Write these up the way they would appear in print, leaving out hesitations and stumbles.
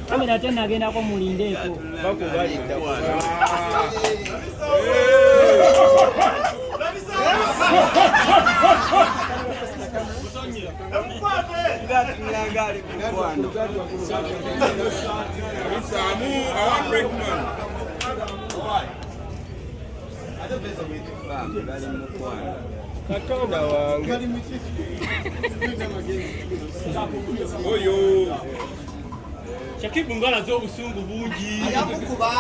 Kamera tena agenda ko mulindeko. Bakubalidda. Katonda wange. Oyo. Shakibu ngala zo busungu bungi. Ayamukuba.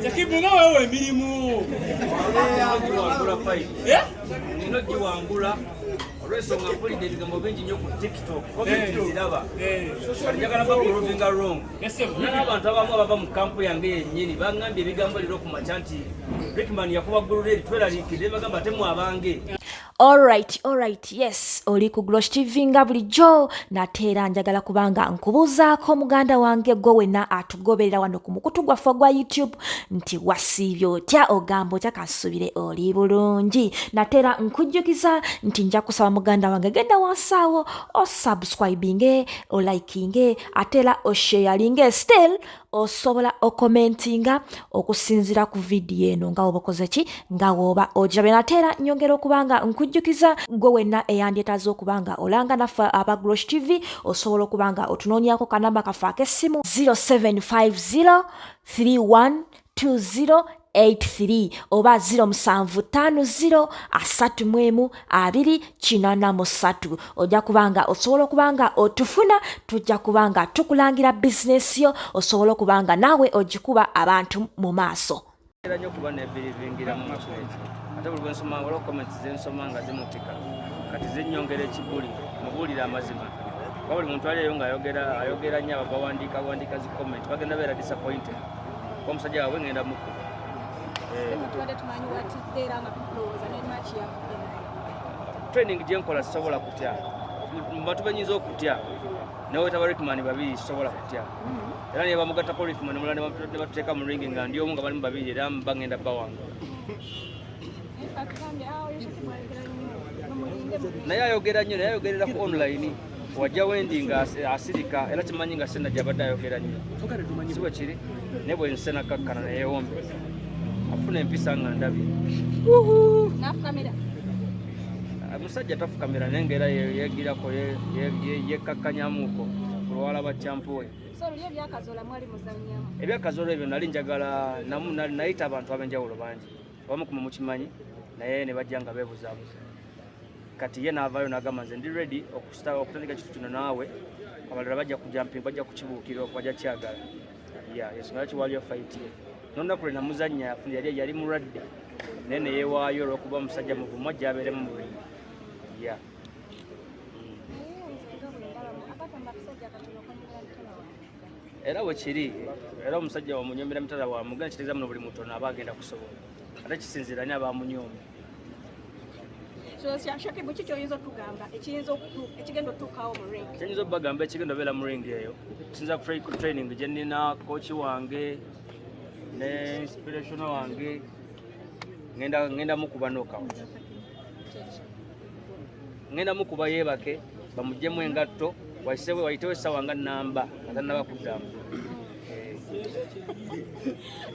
Shakibu ngala wewe emirimu. Nino giwangula olw'ensonga mpulidde ebigambo bingi nnyo ku TikTok komenti ziraba njagala bakulovinga wrong n'abantu abamu abava mu kampu yange yennyini baŋŋambye ebigambo lero ku makya nti Rickman yakuba ggululeri tweraliikirire bagamba temu abange. Alright, yes, oli ku Glosh TV nga bulijjo nateera njagala kubanga nkubuuzaako muganda wange gwe wenna atugoberera wano ku mukutu gwaffe gwa YouTube nti wasiibye otya ogamba otya kasubire oli bulungi. Nateera nkujjukiza nti nja kusaba muganda wange genda wansaawo osubscribinge olikinge ateera osharinge still osobola okomentinga okusinzira ku vidiyo eno nga woba okoze ki nga woba ojabe. Nateera nyongera okubanga nkujjukiza gwe wenna eyandyetaaza okubanga olanga naffe aba Glosh TV osobola okubanga otunoonyako kanamba kaffe ak'essimu 0750312083 oba 0750312083 ojja kubanga osobola okubanga otufuna tujja kubanga tukulangira bizinesi yo osobola okubanga naawe ogikuba abantu mu maaso. Era nnyo kuba nebirivingira mu makwezi ate buli lwensoma waliwo comments zensoma nga zimutika kati zinnyongera ekibuli mubuulire amazima kuba buli muntu aliyo ng'ayogera nnyo bawandiika zi comment bagenda beera disappointed kuba omusajja waabwe ngenda muku training gye nkola sisobola kutya mu bantu benyinza okutya nawe wetaba Rickman babiri sisobola kutya era niye bamugattako Rickman mulala ne batuteeka mu ringi nga ndi omu nga balimu babiri era bagenda bawanga naye ayogera nnyo naye ayogerera ku online wajja wendi nga asirika era kimanyi nga sena gyabadde ayogera nnyo si bwe kiri naye bwe nsena kakkana neyewombe afuna empisa nga ndabye musajja tafukamira naye ngaera yegirako yekkakkanyamuuko ku lwala bakyampuwe ebyakazola ebyo nali njagala nayita abantu ab'enjawulo bangi abamu kuma mukimanyi naye ne bajja nga beebuzaabuza kati ye naavaayo n'agamba nze ndi ready okutandika kitu kino naawe abalala bajja kujamping bajja kukibuukira bajja kyagala yensonga kiwaliyo fight ye nolunaku lwe namuzannya yali mulwadde naye neyeewaayo olw'okuba omusajja muvumu ajja abeeremu mubiri era bwe kiri era omusajja wamunyomera mitala wamugenda kitegeeza muno buli mutono aba agenda kusobola ate kisinziira ani abamunyomye. Shakibu kiki oyinza okutugamba ekigenda otuukawo mu ring? Kiyinza okubagamba ekigenda obeera mu ring eyo kisinza ku training gye nnina kooki wange ne inspirational wange ngenda mukuba knockout ngenda mukuba yeebake bamuggyemu engatto wayitewo essaawa nga nnamba atannaba kuddamu.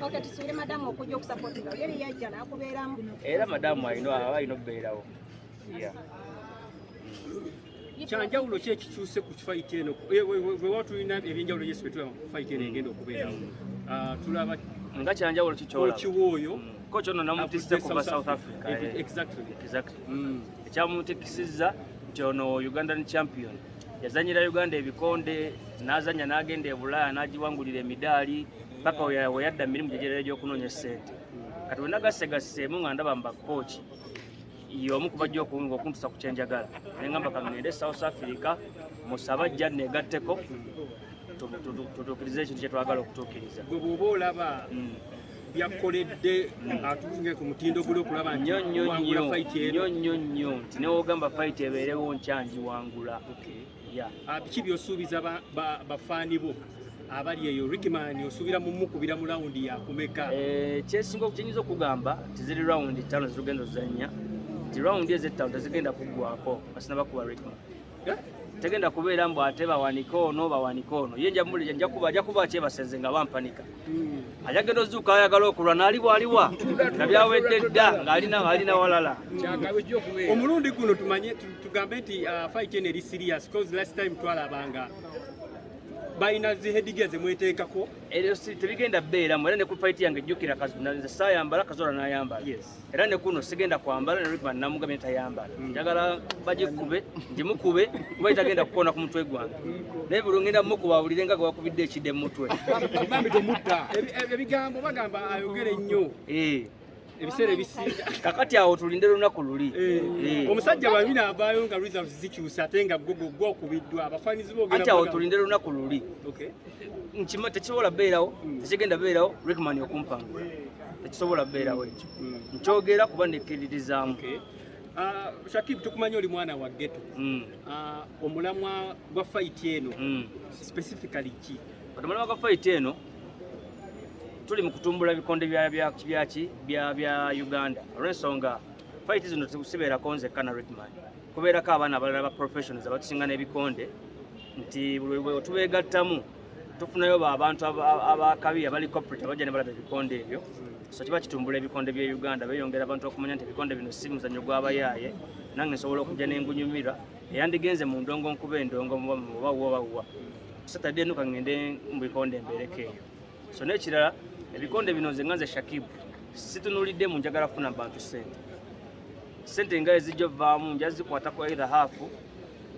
Okay, tusubire madamu okujja okusapootinga yeri yajja n'akubeeramu era madamu alina okubeerawo. Kyanjawulo ki ekikyuse ku fight eno bwe watulina ebyenjawulo yesu betulaba ku fight eno egenda okubeerawo tulaba nga kyanjawulo kikyolaba kiwooyo kochi ono namutisse kuva South Africa. Exactly. Ekyamutikisizza nti ono Ugandan champion yazanyira Uganda ebikonde n'azanya n'agenda e Bulaaya n'agiwangulira emidaali paka we yadda mirimu gyegyereera gy'okunoonya ssente kati we nagasegaseemu nga ndaba mba kooki y'omu ku bajja okuntusa ku kyenjagala ne ngamba kangende South Africa musaba ajja neegatteko tutuukirize ekintu kye twagala okutuukiriza. Gwe bw'oba olaba byakoledde atuuke ku mutindo guli okulaba nti wangula fight eno nnyo nti newoogamba fight ebeerewo nkyangi wangula. biki by'osuubiza bafaani bo abali eyo Rickman osubira mu mukubira mu laundi ya kumeka kyesinga okukinyiza okugamba tiziri raundi 5 zirugenda ozannya ti raundi ez'ettaano tezigenda kuggwako basina bakuba Rickman tegenda kubeera mbu ate bawanika ono ye nja kuba kyebasenze nga bampanika ajagenda ozuuka ayagala okulwa n'aliwa nga byawedde dda ng'alina walala omulundi guno tumanye tugambe nti fight eno eri serious because last time twalabanga balina zihedige zemweteekako eryo tebigenda beeramu era ne ku fight yange ejjukira nze saayambala Kazola n'ayambala era ne kuno sigenda kwambala ne Rickman namugambye tayambala njagala bagikube ngimukube kuba itagenda kukoona ku mutwe gwange naye buli ngenda mukuba awulire nga gwakubidde ekidde mu mutwe ebigambo bagamba ayogere nnyo ebiseera ebisinga kakati awo tulinde lunaku luli omusajja babiri avaayo nga results zikyusa ate nga gwokubiddwa abafaanizi boogera ati awo tulinde lunaku luli nkima tekisobola beerawo tekigenda beerawo Rickman okumpanga tekisobola beerawo ekyo nkyogera kuba nekkiririzaamu Shakib tukumanya oli mwana wa ghetto omulamwa gwa fight eno specifically ki omulamwa gwa fight eno tuli mu kutumbula ebikonde bya Uganda olw'ensonga fight zino tekusibeerako nzekka na Rickman kubeerako abaana abalala ba professionals abatusinga n'ebikonde nti bwe tubeegattamu tufunayo abantu abakabi abali corporate abajja ne balaba ebikonde ebyo so kiba kitumbula ebikonde bya Uganda beeyongera abantu okumanya nti ebikonde bino si muzannyo gw'abayaaye nange nsobola okujja n'engunyumira eyandigenze mu ndongo nkuba endongo oba Saturday eno kangende mu bikonde mbeereko eyo so n'ekirala ebikonde bino nze nga nze Shakib situnulidde mu njagala kufuna bantu sente nga ezijja ovaamu nja zikwatako either hafu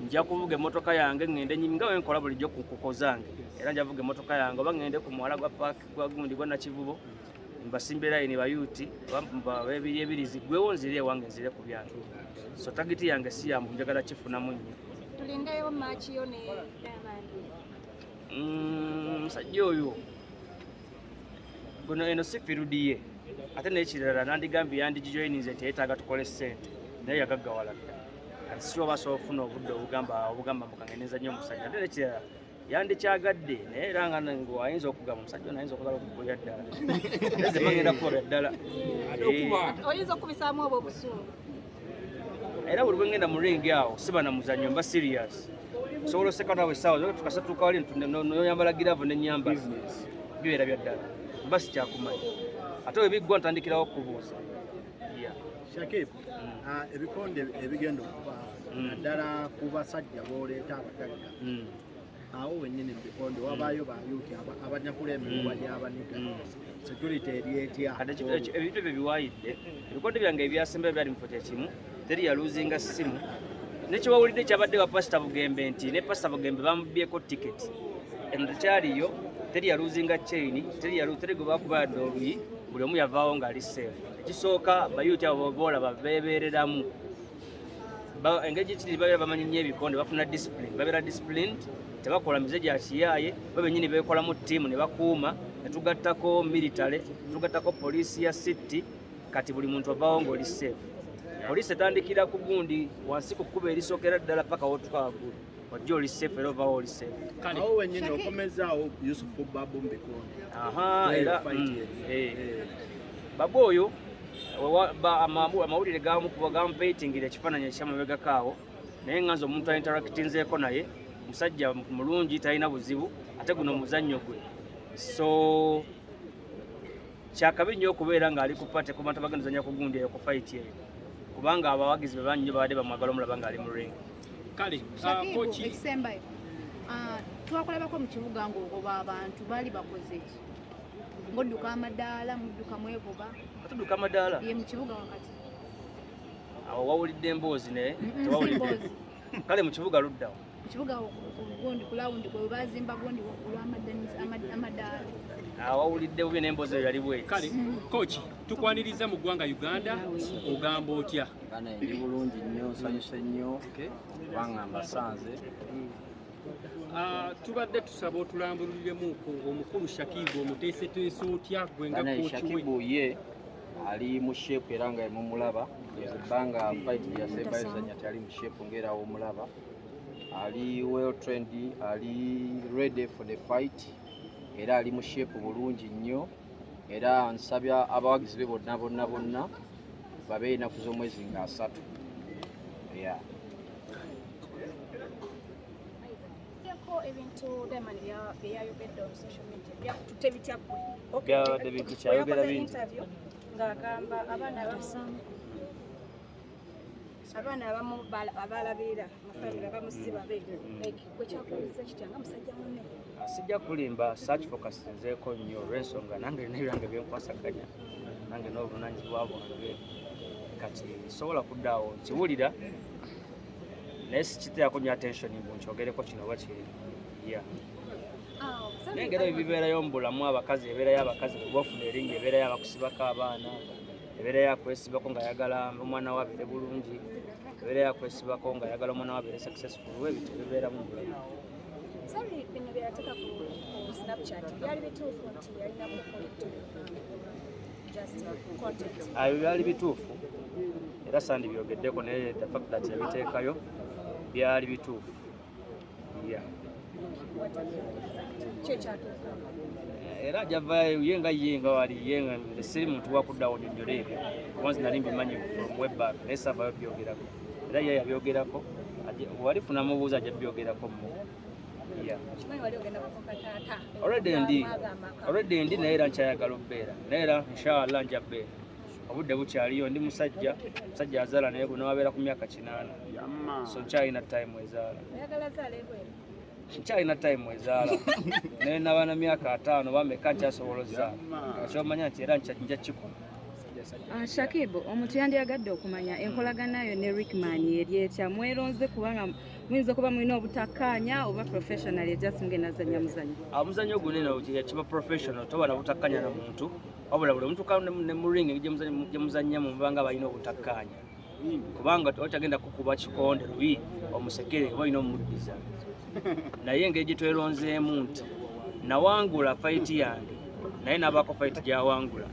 nja kuvuga emmotoka yange ngende nyimi nga wenkola bulijjo ku nkoko zange era nja vuga emmotoka yange oba ngende ku mwala gwa paaki gwa gundi gwa Nakivubo mbasimbe layini bayuuti babiri ebirizi gwewo nzire ewange nzire ku byange so tagiti yange si yambu njagala kifunamu nnyo tulindeyo match yo ne Diamond musajja oyo guno eno si firudiye ate n'ekirala nandigambye yandigijoyininze nti yeetaaga tukole ssente naye yagaggawala dda kati si oba asobola okufuna obudde obugamba mukangeneza nnyo omusajja ate n'ekirala yandikyagadde naye era nga ayinza okugamba omusajja ono ayinza okwagala okugoya ddala eze bagenda kukola ddala oyinza okubisaamu obwo obusungu era buli bwe ngenda mu ringi awo siba na muzannyo mba serious osobola oseka nawe essaawa tukasatuuka wali noyambala giraavu nenyambala bibeera bya ddala mba sikyakumanya ate webiggwa ntandikirawo okubuuza Shakib ebikonde ebigenda okuba naddala ku basajja booleeta abatagga awo wennyini mu bikonde wabaayo bayuuti abanyakula emiguwa gy'abaniga security eryetya ebintu ebyo biwaayidde ebikonde byange ebyasemba byali mu kifo kimu teri yaluuzinga ssimu nekiwawulidde kyabadde wa pasita Bugembe nti ne pasita Bugembe bamubyeko tiketi eno tekyaliyo teri yaluuzinga chaini teri gwe bakubaadde oluyi buli omu yavaawo ng'ali seefu ekisooka bayuuti abo boolaba beebeereramu engeri gitiri babeera bamanyi nnyo ebikonde bafuna discipline babeera disciplined tebakola mize gya kiyaaye bo bennyini beekolamu ttiimu ne bakuuma ne tugattako military tugattako poliisi ya city kati buli muntu avaawo ng'oli seefu poliisi etandikira ku gundi wansi ku kkuba erisookera ddala paka wotuka waggulu wajja oli seefu era ovaawo oli seefu awo wennyini okomezaawo Yusufu Babu mu bikonde era Babu oyo amawulire gamupeetingira ekifaananyi ekyamabegako awo naye nganze omuntu ainteractinzeeko naye musajja mulungi talina buzibu ate guno omuzannyo gwe so kyakabi nnyo okubeera ng'ali ku pate ku bantu bagenda ozannya ku gundi eyo ku fight eyo kubanga abawagizi be bannyo babadde bamwagala omulaba ng'ali mu ring kale kochi ekisembayo twakolabako mu kibuga ng'ogoba abantu baali bakoze ki ng'odduka amadaala mudduka mwegoba atudduka amadaala ye mu kibuga wakati awo wawulidde emboozi naye tewawulidde kale mu kibuga luddawo mu kibuga gundi ku lawundi kwe bazimba gundi olw'amadaala wawulidde bubi n'emboozi eyo yali bweki kale kochi tukwaniriza mu ggwanga Uganda ogamba otya bana ndi bulungi nnyo nsanyuse nnyo kubanga mbasanze tubadde tusaba otulambululiremuko omukulu Shakibu omuteeseteese otya gwe nga kochi we Shakibu ye ali mu shape era nga mumulaba ebbanga fight yasemba yozanya tali mu shape ngera omulaba ali well trained ali ready for the fight era ali mu shape bulungi nnyo era nsabya abawagizi be bonna babe ennaku z'omwezi nga 3. Yeah. ebintu Diamond byayogedde on social media byakututte bitya ggwe? Byabadde bintu kyayogera bingi ng'agamba abaana abamu abalabirira amafamire abamu si babe gwe kyakubuuza kitya nga musajja munne? Sijja kulimba search focus nzeeko nnyo olw'ensonga nange n'ebyange byenkwasaganya nange n'obuvunanyizibwa bwange kati sobola kuddaawo nkiwulira naye sikiteerako nnyo attention mbu nkyogereko kino oba kiri. Nengera ebibeerayo mu bulamu abakazi, ebeerayo abakazi bwebafuna erinnya, ebeerayo abakusibako abaana, ebeerayo akwesibako ng'ayagala omwana we abeere bulungi, ebeerayo akwesibako ng'ayagala omwana we abeere successful. Ebyo bibeeramu mu bulamu. Sorry, bino byateeka ku Snapchat byali bituufu nti yalinamu just content? Ebyo byali bituufu era sandi byogeddeko naye the fact that yabiteekayo byali bituufu. Era javayo yenga wali yenga siri muntu wakuddawo nyonyola ebyo once nali mbimanyi from webback naye savayo byogerako era ye yabyogerako walifuna mubuuza ajja byogerako mu. Already ndi naye era nkyayagala okubeera naye era inshallah nja beera obudde bukyaliyo ndi musajja azaala naye gwe nawabeera ku myaka 8 so nkyalina time ezaala nkyalina time ezaala naye nabaana myaka 5 bameka nkyasobola ozaala ekyomanya nti era nja kikulu. Shakib, omuntu yandiyagadde okumanya enkolagana yo ne Rickman eri etya mweronze kubanga muyinza kuba mulina obutakkaanya oba professional just ngenazanya muzanyo? Omuzanyo gunene kiba professional toba na butakkaanya na muntu wabula buli omuntu ne mu ring gye muzannyamu mubanga balina obutakkaanya kubanga otagenda kukuba kikonde luyi omusekere oba olina omuddiza naye engeri gye tweronzeemu nti nawangula fight yange naye nabaako fight gyawangula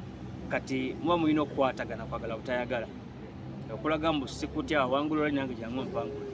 kati muba mulina okukwatagana kwagala butayagala okulaga mbu sikutya awangula oli nange jangu mpangula.